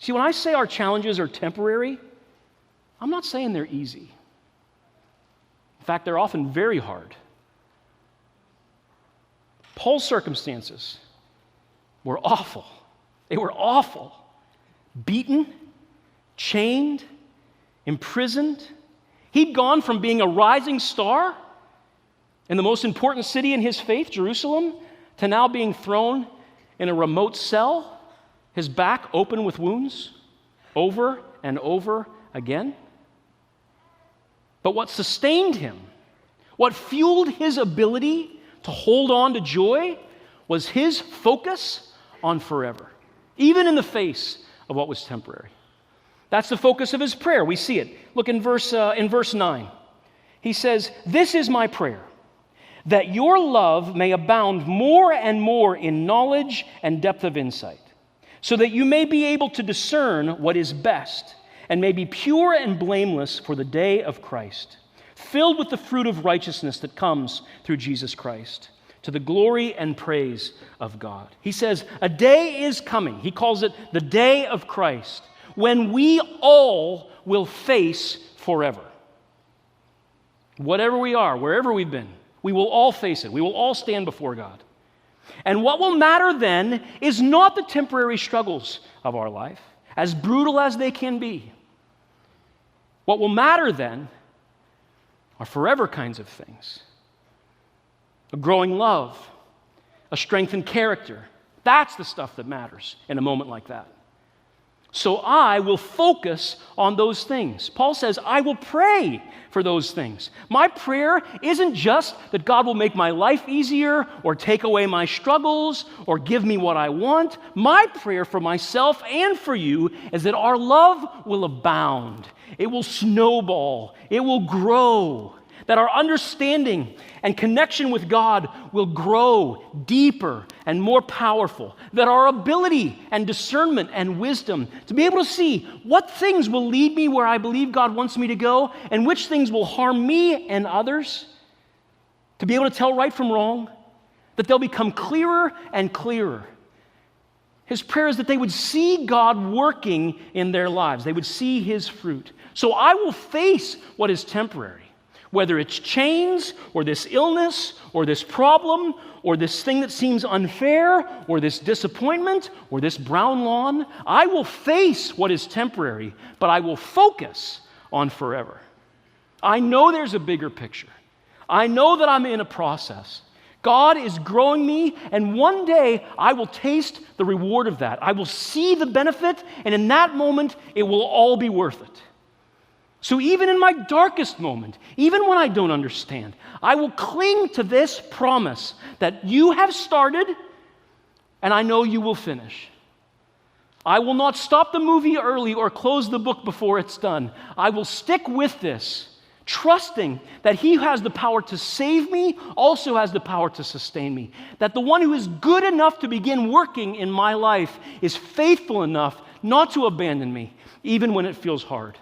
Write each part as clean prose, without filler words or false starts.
See, when I say our challenges are temporary, I'm not saying they're easy. In fact, they're often very hard. Paul's circumstances were awful. They were awful. Beaten, chained, imprisoned. He'd gone from being a rising star in the most important city in his faith, Jerusalem, to now being thrown in a remote cell, his back open with wounds, over and over again. But what sustained him, what fueled his ability to hold on to joy, was his focus on forever, even in the face of what was temporary. That's the focus of his prayer. We see it. Look in verse 9. He says, "This is my prayer, that your love may abound more and more in knowledge and depth of insight, so that you may be able to discern what is best, and may be pure and blameless for the day of Christ, filled with the fruit of righteousness that comes through Jesus Christ, to the glory and praise of God." He says, a day is coming. He calls it the day of Christ, when we all will face forever. Whatever we are, wherever we've been, we will all face it. We will all stand before God. And what will matter then is not the temporary struggles of our life, as brutal as they can be. What will matter then are forever kinds of things. A growing love, a strengthened character. That's the stuff that matters in a moment like that. So I will focus on those things. Paul says, I will pray for those things. My prayer isn't just that God will make my life easier or take away my struggles or give me what I want. My prayer for myself and for you is that our love will abound. It will snowball. It will grow. That our understanding and connection with God will grow deeper and more powerful. That our ability and discernment and wisdom to be able to see what things will lead me where I believe God wants me to go and which things will harm me and others, to be able to tell right from wrong, that they'll become clearer and clearer. His prayer is that they would see God working in their lives. They would see His fruit. So I will face what is temporary. Whether it's chains, or this illness, or this problem, or this thing that seems unfair, or this disappointment, or this brown lawn, I will face what is temporary, but I will focus on forever. I know there's a bigger picture. I know that I'm in a process. God is growing me, and one day I will taste the reward of that. I will see the benefit, and in that moment, it will all be worth it. So even in my darkest moment, even when I don't understand, I will cling to this promise that you have started and I know you will finish. I will not stop the movie early or close the book before it's done. I will stick with this, trusting that He who has the power to save me also has the power to sustain me. That the one who is good enough to begin working in my life is faithful enough not to abandon me, even when it feels hard.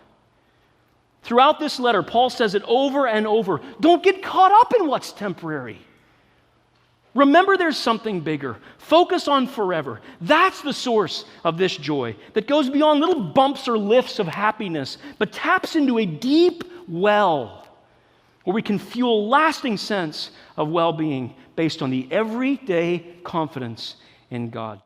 Throughout this letter, Paul says it over and over. Don't get caught up in what's temporary. Remember there's something bigger. Focus on forever. That's the source of this joy that goes beyond little bumps or lifts of happiness, but taps into a deep well where we can fuel lasting sense of well-being based on the everyday confidence in God.